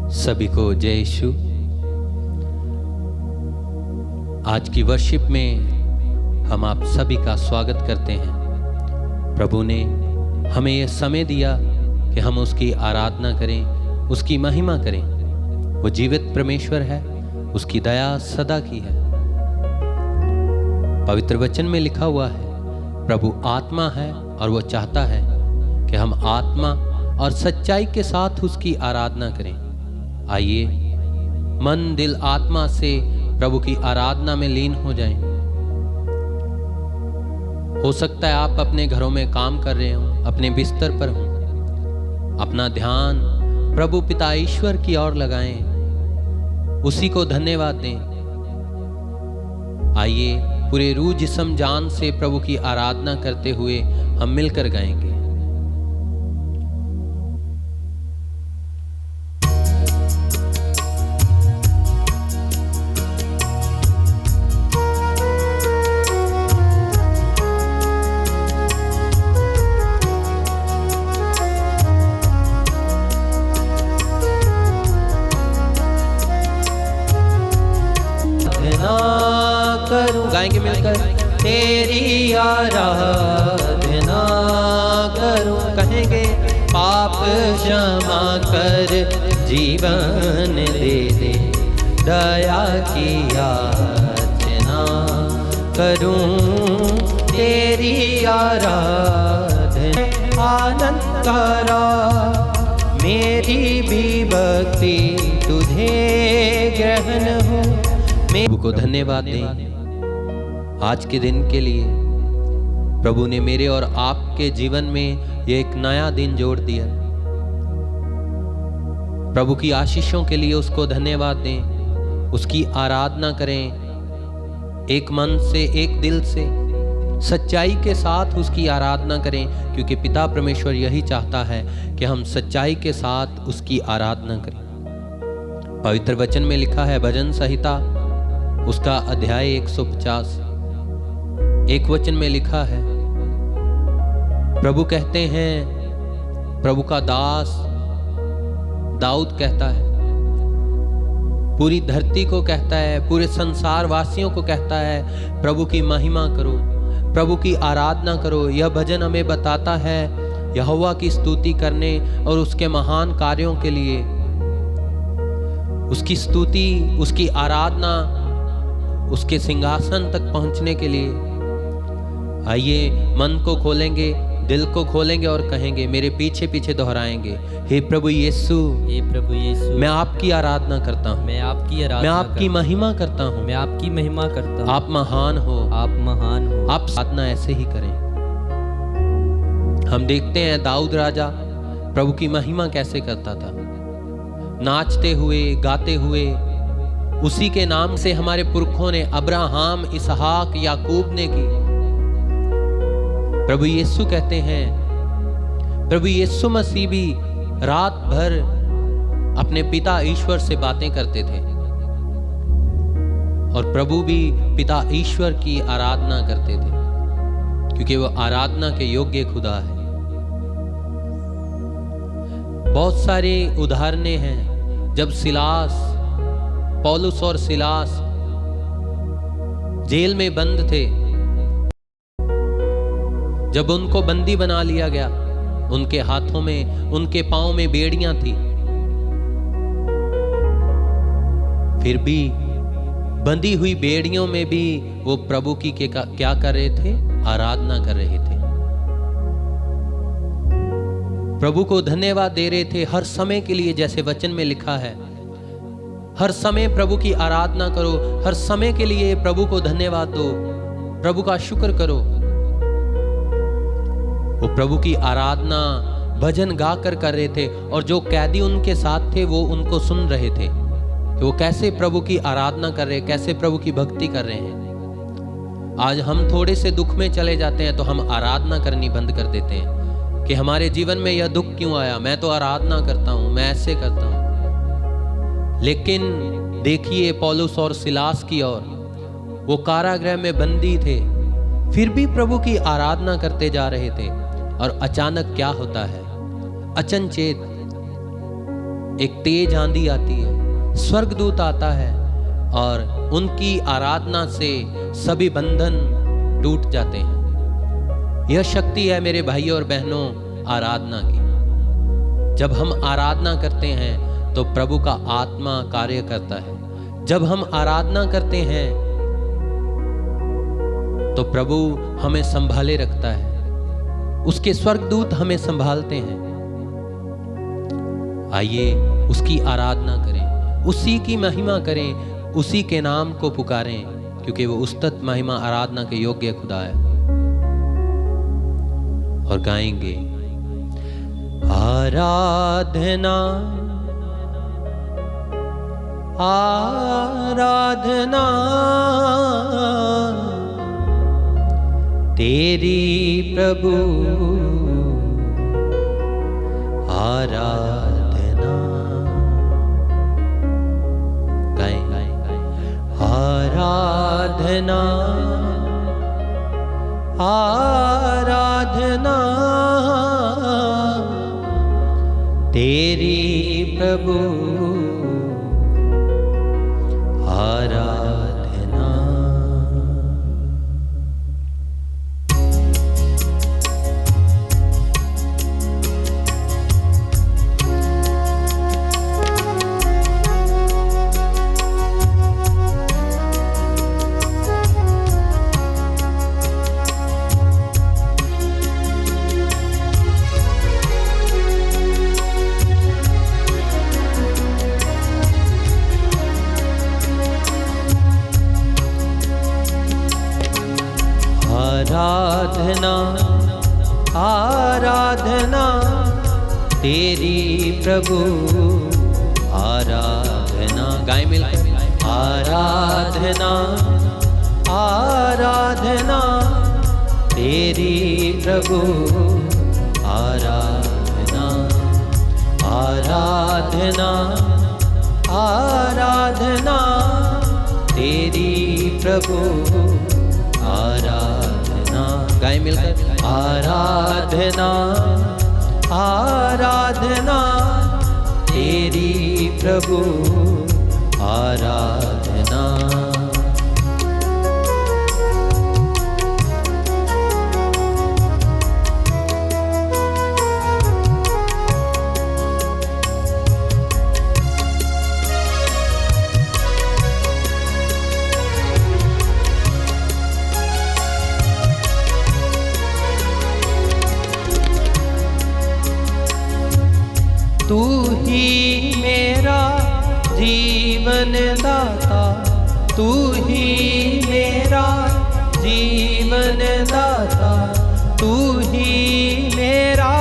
सभी को जय यीशु। आज की वर्शिप में हम आप सभी का स्वागत करते हैं। प्रभु ने हमें यह समय दिया कि हम उसकी आराधना करें, उसकी महिमा करें। वो जीवित परमेश्वर है, उसकी दया सदा की है। पवित्र वचन में लिखा हुआ है, प्रभु आत्मा है और वो चाहता है कि हम आत्मा और सच्चाई के साथ उसकी आराधना करें। आइए मन, दिल, आत्मा से प्रभु की आराधना में लीन हो जाएं। हो सकता है आप अपने घरों में काम कर रहे हो, अपने बिस्तर पर हो, अपना ध्यान प्रभु पिता ईश्वर की ओर लगाएं, उसी को धन्यवाद दें। आइए पूरे रूह जिस्म जान से प्रभु की आराधना करते हुए हम मिलकर गाएंगे। गाएंगे मिलकर। तेरी आराधना करूं, कहेंगे पाप क्षमा कर, जीवन दे दे, दया की याचना करूं। तेरी आराधना आनंद करा, मेरी भी भक्ति तुझे ग्रहण हो। प्रभु को धन्यवाद दें आज के दिन के लिए। प्रभु ने मेरे और आपके जीवन में ये एक नया दिन जोड़ दिया। प्रभु की आशीषों के लिए उसको धन्यवाद दें, उसकी आराधना करें, एक मन से, एक दिल से, सच्चाई के साथ उसकी आराधना करें, क्योंकि पिता परमेश्वर यही चाहता है कि हम सच्चाई के साथ उसकी आराधना करें। पवित्र वचन में लिखा है, भजन संहिता उसका अध्याय 150 एक वचन में लिखा है, प्रभु कहते हैं, प्रभु का दास दाऊद कहता है, पूरी धरती को कहता है, पूरे संसार वासियों को कहता है, प्रभु की महिमा करो, प्रभु की आराधना करो। यह भजन हमें बताता है यहोवा की स्तुति करने और उसके महान कार्यों के लिए, उसकी स्तुति, उसकी आराधना, उसके सिंहासन तक पहुंचने के लिए। आइए मन को खोलेंगे, दिल को खोलेंगे और कहेंगे, मेरे पीछे पीछे दोहराएंगे, हे प्रभु यीशु, हे प्रभु यीशु, मैं आपकी आराधना करता हूँ, मैं आपकी आराधना, मैं आपकी महिमा करता हूँ, मैं आपकी महिमा करता हूँ। आप महान हो, आप महान हो। आप साधना ऐसे ही करें। हम देखते हैं दाऊद राजा प्रभु की महिमा कैसे करता था, नाचते हुए, गाते हुए। उसी के नाम से हमारे पुरखों ने, अब्राहम, इसहाक, याकूब ने की। प्रभु यीशु कहते हैं, प्रभु यीशु मसीह भी रात भर अपने पिता ईश्वर से बातें करते थे और प्रभु भी पिता ईश्वर की आराधना करते थे, क्योंकि वो आराधना के योग्य खुदा है। बहुत सारे उदाहरणें हैं जब पौलुस और सिलास जेल में बंद थे, जब उनको बंदी बना लिया गया, उनके हाथों में, उनके पांव में बेड़ियां थी, फिर भी बंदी हुई बेड़ियों में भी वो प्रभु की क्या कर रहे थे? आराधना कर रहे थे, प्रभु को धन्यवाद दे रहे थे हर समय के लिए। जैसे वचन में लिखा है, हर समय प्रभु की आराधना करो, हर समय के लिए प्रभु को धन्यवाद दो, प्रभु का शुक्र करो। वो प्रभु की आराधना भजन गाकर कर रहे थे और जो कैदी उनके साथ थे वो उनको सुन रहे थे कि वो कैसे प्रभु की आराधना कर रहे हैं, कैसे प्रभु की भक्ति कर रहे हैं। आज हम थोड़े से दुख में चले जाते हैं तो हम आराधना करनी बंद कर देते हैं कि हमारे जीवन में यह दुख क्यों आया, मैं तो आराधना करता हूं, मैं ऐसे करता हूं। लेकिन देखिए पौलुस और सिलास की ओर, वो कारागृह में बंदी थे, फिर भी प्रभु की आराधना करते जा रहे थे। और अचानक क्या होता है? अचनचेत एक तेज आंधी आती है, स्वर्गदूत आता है और उनकी आराधना से सभी बंधन टूट जाते हैं। यह शक्ति है मेरे भाइयों और बहनों आराधना की। जब हम आराधना करते हैं तो प्रभु का आत्मा कार्य करता है। जब हम आराधना करते हैं तो प्रभु हमें संभाले रखता है, उसके स्वर्गदूत हमें संभालते हैं। आइए उसकी आराधना करें, उसी की महिमा करें, उसी के नाम को पुकारें, क्योंकि वो उस्तत महिमा आराधना के योग्य खुदा है। और गाएंगे आराधना आराधना तेरी प्रभु, आराधना गाएं आराधना आराधना तेरी प्रभु, आराधना। आराधना आराधना तेरी प्रभु, आराधना गाएं मिलकर आराधना आराधना तेरी प्रभु, आराधना आराधना आराधना तेरी प्रभु, आराधना गाएं मिलकर आराधना आराधना तेरी प्रभु, आराधना। तू ही मेरा जीवन दाता, तू ही मेरा जीवन दाता, तू ही मेरा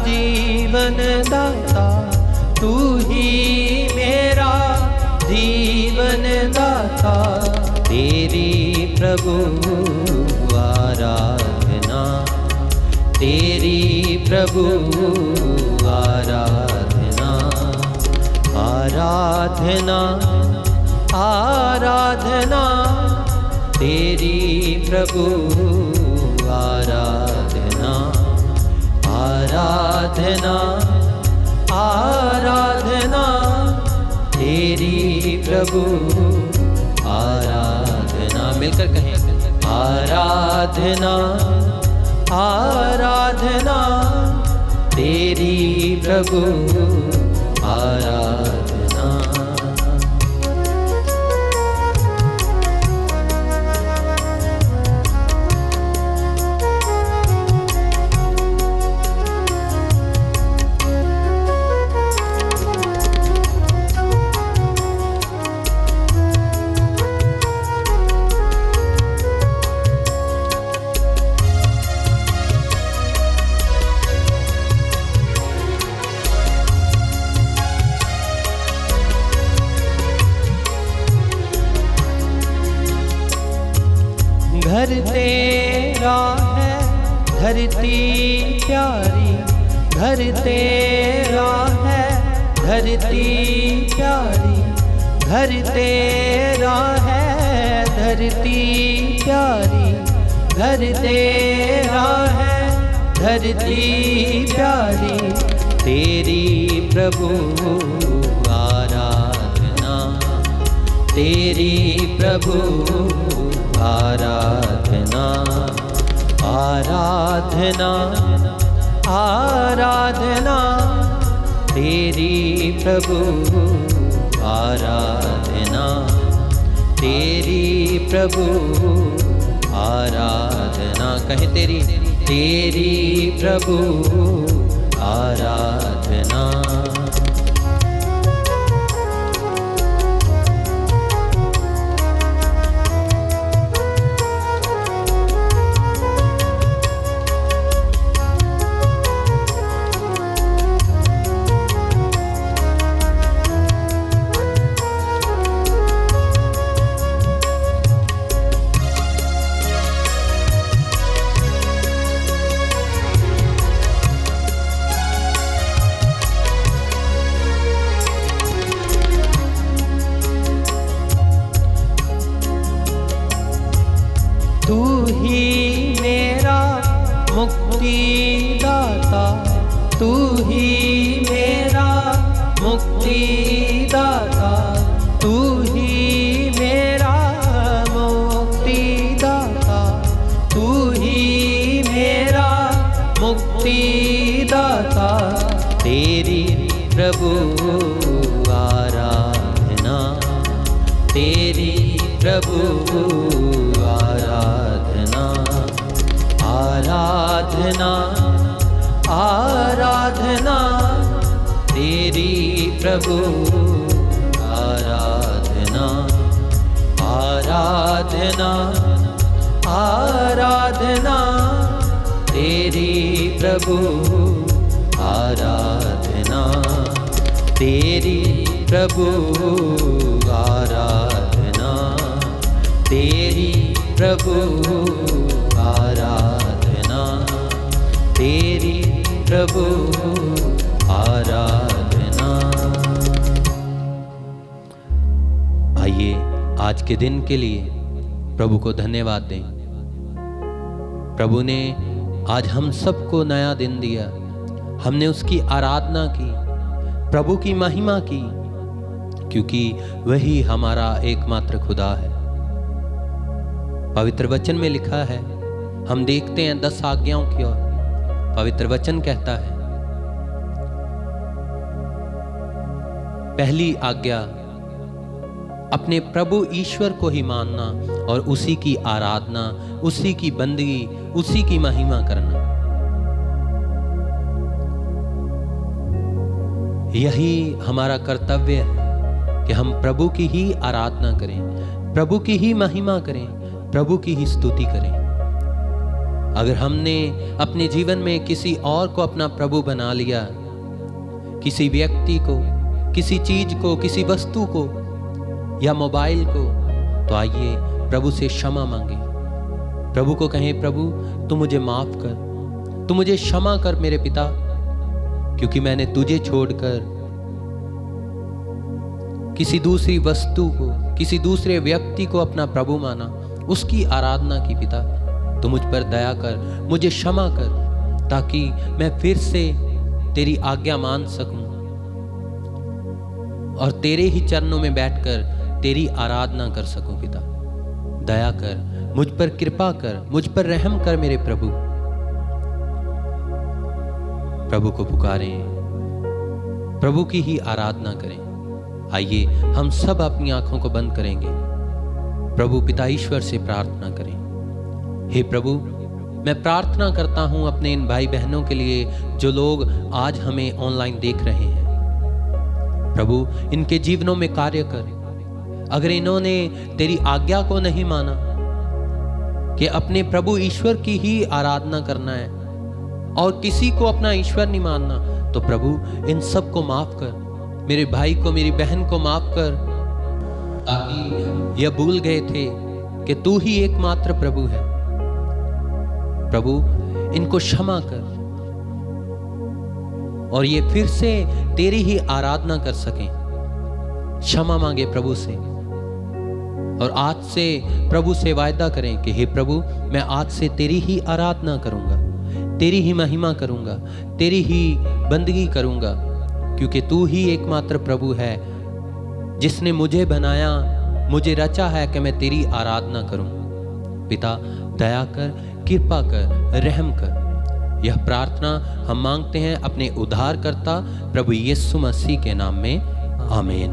जीवन दाता, तू ही मेरा जीवन दाता, तेरी प्रभु आराधना, तेरी प्रभु आराधना, आराधना आराधना तेरी प्रभु, आराधना आराधना आराधना तेरी प्रभु, आराधना मिलकर कहें आराधना आराधना तेरी प्रभु, आराधना। घर तेरा है धरती प्यारी, घर तेरा है धरती प्यारी, घर तेरा है धरती प्यारी, घर तेरा है धरती प्यारी, तेरी प्रभु आराधना, तेरी प्रभु आराधना, आराधना आराधना, तेरी प्रभु आराधना, तेरी प्रभु आराधना। कहे तेरी, तेरी प्रभु आराधना। तू ही मेरा मुक्तिदाता, तू ही मेरा मुक्तिदाता, तू ही मेरा मुक्तिदाता, तू ही मेरा मुक्तिदाता, तेरी प्रभु आराधना, तेरी प्रभु आराधना, आराधना आराधना, तेरी प्रभु आराधना, आराधना आराधना, तेरी प्रभु आराधना, तेरी प्रभु आराधना, तेरी प्रभु आराधना, तेरी प्रभु आराधना। आइए आज के दिन के लिए प्रभु को धन्यवाद दें। प्रभु ने आज हम सबको नया दिन दिया, हमने उसकी आराधना की, प्रभु की महिमा की, क्योंकि वही हमारा एकमात्र खुदा है। पवित्र वचन में लिखा है, हम देखते हैं 10 आज्ञाओं की ओर। पवित्र वचन कहता है, पहली आज्ञा अपने प्रभु ईश्वर को ही मानना और उसी की आराधना, उसी की बंदगी, उसी की महिमा करना। यही हमारा कर्तव्य है कि हम प्रभु की ही आराधना करें, प्रभु की ही महिमा करें, प्रभु की ही स्तुति करें। अगर हमने अपने जीवन में किसी और को अपना प्रभु बना लिया, किसी व्यक्ति को, किसी चीज को, किसी वस्तु को या मोबाइल को, तो आइए प्रभु से क्षमा मांगे। प्रभु को कहें, प्रभु तू मुझे माफ कर, तू मुझे क्षमा कर मेरे पिता, क्योंकि मैंने तुझे छोड़कर किसी दूसरी वस्तु को, किसी दूसरे व्यक्ति को अपना प्रभु माना, उसकी आराधना की। पिता तू मुझ पर दया कर, मुझे क्षमा कर, ताकि मैं फिर से तेरी आज्ञा मान सकूं और तेरे ही चरणों में बैठकर तेरी आराधना कर सकूं। पिता दया कर, मुझ पर कृपा कर, मुझ पर रहम कर मेरे प्रभु। प्रभु को पुकारें, प्रभु की ही आराधना करें। आइए हम सब अपनी आंखों को बंद करेंगे, प्रभु पिता ईश्वर से प्रार्थना करें। हे प्रभु, मैं प्रार्थना करता हूं अपने इन भाई बहनों के लिए जो लोग आज हमें ऑनलाइन देख रहे हैं। प्रभु इनके जीवनों में कार्य कर। अगर इन्होंने तेरी आज्ञा को नहीं माना कि अपने प्रभु ईश्वर की ही आराधना करना है और किसी को अपना ईश्वर नहीं मानना, तो प्रभु इन सब को माफ कर, मेरे भाई को, मेरी बहन को माफ कर, ताकि यह भूल गए थे कि तू ही एकमात्र प्रभु है। प्रभु इनको क्षमा कर और ये फिर से तेरी ही आराधना कर सकें। क्षमा मांगे प्रभु से और आज से प्रभु से वायदा करें कि हे प्रभु, मैं आज से तेरी ही आराधना करूंगा, तेरी ही महिमा करूँगा, तेरी ही बंदगी करूँगा, क्योंकि तू ही एकमात्र प्रभु है जिसने मुझे बनाया, मुझे रचा है कि मैं तेरी आराधना करूँ। पिता दया कर, कृपा कर, रहम कर। यह प्रार्थना हम मांगते हैं अपने उद्धारकर्ता प्रभु यीशु मसीह के नाम में, आमीन।